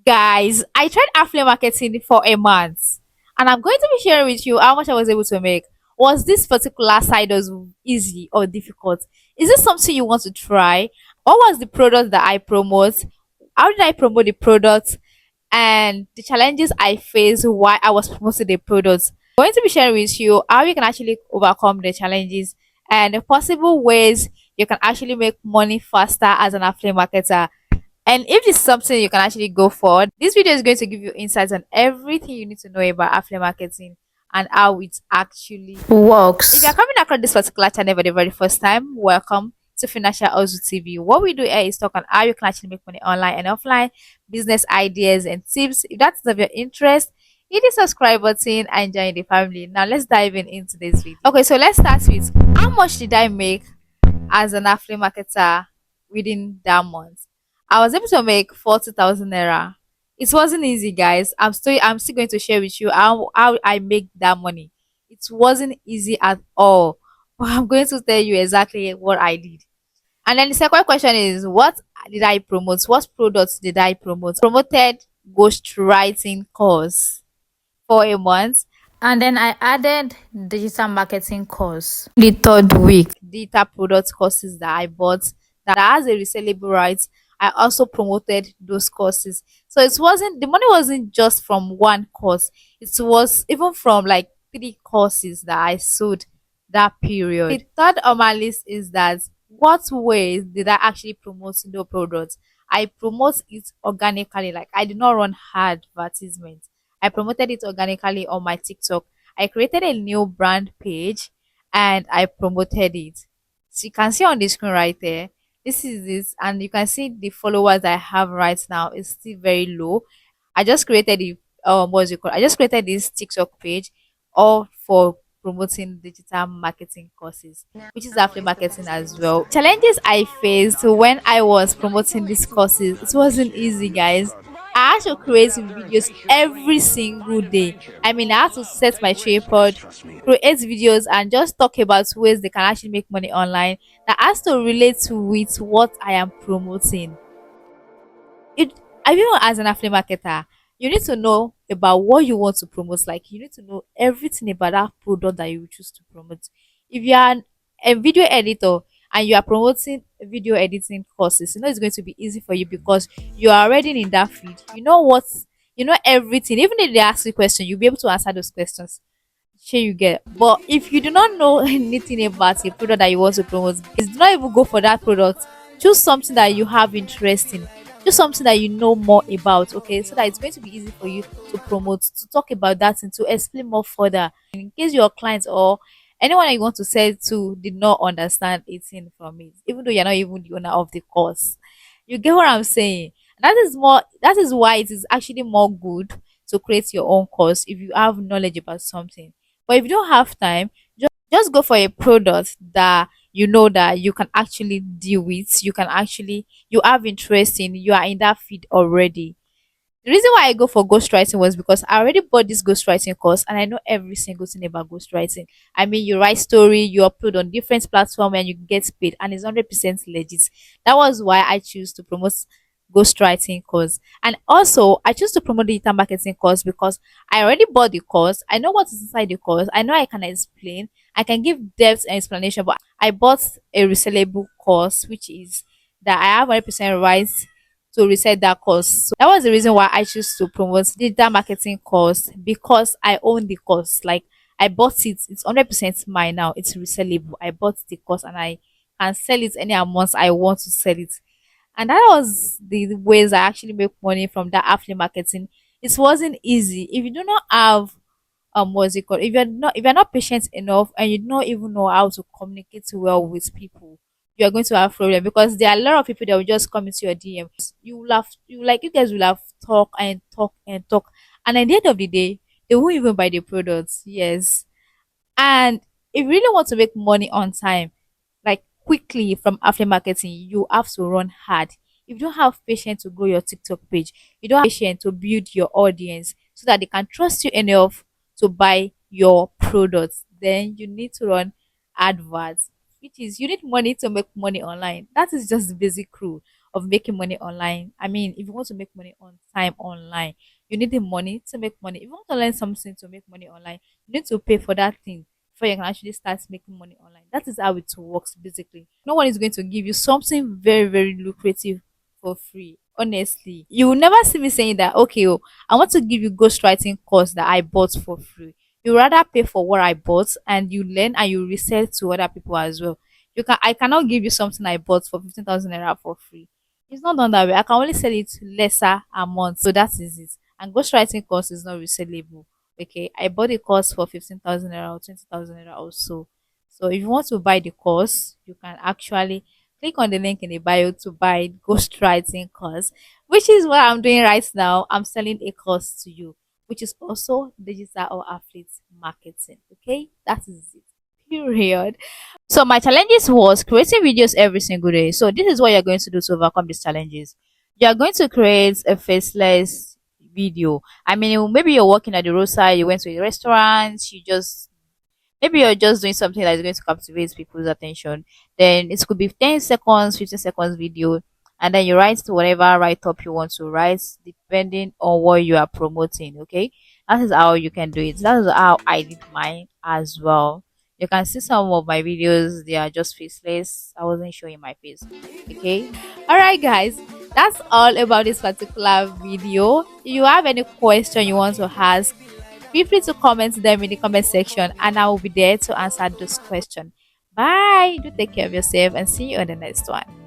Guys, I tried affiliate marketing for a month and I'm going to be sharing with you how much I was able to make. Was this particular side was easy or difficult? Is this something you want to try? What was the product that I promote? How did I promote the product? And the challenges I faced while I was promoting the products. I'm going to be sharing with you how you can actually overcome the challenges and the possible ways you can actually make money faster as an affiliate marketer. And if this is something you can actually go for, this video is going to give you insights on everything you need to know about affiliate marketing and how it actually works. If you're coming across this particular channel for the very first time, welcome to Financial Ozu TV. What we do here is talk on how you can actually make money online and offline, business ideas and tips. If that's of your interest, hit the subscribe button and join the family. Now let's dive into this video. Okay, so let's start with how much did I make as an affiliate marketer within that month. I was able to make 40,000 naira. It wasn't easy, guys. I'm still going to share with you how I make that money. It wasn't easy at all. But I'm going to tell you exactly what I did. And then the second question is, what did I promote? What products did I promote? Promoted ghostwriting course for a month. And then I added digital marketing course. The third week, digital product courses that I bought that has a resellable rights. I also promoted those courses. So it wasn't the money wasn't just from one course. It was even from like three courses that I sold that period. The third on my list is that what ways did I actually promote the product? I promote it organically, like I did not run advertisements. I promoted it organically on my TikTok. I created a new brand page and I promoted it. So you can see on the screen right there. This is this, and you can see the followers I have right now is still very low. I just created the what's it called? I just created this TikTok page all for promoting digital marketing courses, which is affiliate marketing as well. Challenges I faced when I was promoting these courses, it wasn't easy, guys. I had to create videos every single day. I mean, I had to set my tripod, create videos, and just talk about ways they can actually make money online that has to relate to with what I am promoting. It I mean, as an affiliate marketer, you need to know about what you want to promote. Like you need to know everything about that product that you choose to promote. If you are a video editor and you are promoting video editing courses, you know it's going to be easy for you because you are already in that field. You know everything. Even if they ask you questions, you'll be able to answer those questions. Sure you get. But if you do not know anything about a product that you want to promote, is do not even go for that product. Choose something that you have interest in. Choose something that you know more about, okay? So that it's going to be easy for you to promote, to talk about that and to explain more further. In case your clients or anyone that you want to sell to did not understand anything from it, even though you're not even the owner of the course. You get what I'm saying? That is why it is actually more good to create your own course if you have knowledge about something. But if you don't have time, just go for a product that you know that you can actually deal with. You have interest in, you are in that field already. The reason why I go for ghostwriting was because I already bought this ghostwriting course and I know every single thing about ghostwriting. I mean, you write story, you upload on different platforms and you get paid and it's 100% legit. That was why I choose to promote ghostwriting course. And also, I choose to promote the digital marketing course because I already bought the course. I know what is inside the course. I know I can explain. I can give depth and explanation, but I bought a resellable course, which is that I have 100% rights to resell that course. So that was the reason why I choose to promote digital marketing course because I own the course. Like I bought it, it's 100% mine now. It's resellable. I bought the course and I can sell it any amount I want to sell it. And that was the ways I actually make money from that affiliate marketing. It wasn't easy. If you do not have what's it called? If you're not patient enough and you don't even know how to communicate well with people, you are going to have problem because there are a lot of people that will just come into your DM. You guys will have talk and talk and talk. And at the end of the day, they won't even buy the products. Yes. And if you really want to make money on time, like quickly from affiliate marketing, you have to run hard. If you don't have patience to grow your TikTok page, you don't have patience to build your audience so that they can trust you enough to buy your products, then you need to run adverts, which is you need money to make money online. That is just the basic rule. of making money online. I mean, if you want to make money on time online, you need the money to make money. If you want to learn something to make money online, you need to pay for that thing before you can actually start making money online. That is how it works basically. No one is going to give you something very, very lucrative for free. Honestly, you will never see me saying that, okay, oh, I want to give you ghostwriting course that I bought for free. You rather pay for what I bought and you learn and you resell to other people as well. I cannot give you something I bought for 15,000 naira for free. It's not done that way. I can only sell it to lesser amounts. So that is it. And ghostwriting course is not resellable. Okay. I bought a course for 15,000 naira or 20,000 naira also. So if you want to buy the course, you can actually click on the link in the bio to buy ghostwriting course, which is what I'm doing right now. I'm selling a course to you, which is also digital or affiliate marketing. Okay, that is it. Period. So my challenges was creating videos every single day. So this is what you're going to do to overcome these challenges. You are going to create a faceless video. I mean, maybe you're working at the roadside, you went to a restaurant, you just maybe you're just doing something that is going to captivate people's attention. Then it could be 10 seconds, 15 seconds video, and then you write to whatever write up you want to write, depending on what you are promoting. Okay, that is how you can do it. That is how I did mine as well. You can see some of my videos, they are just faceless. I wasn't showing my face. Okay, all right, guys, that's all about this particular video. If you have any question you want to ask, feel free to comment them in the comment section and I will be there to answer those questions. Bye. Do take care of yourself and see you on the next one.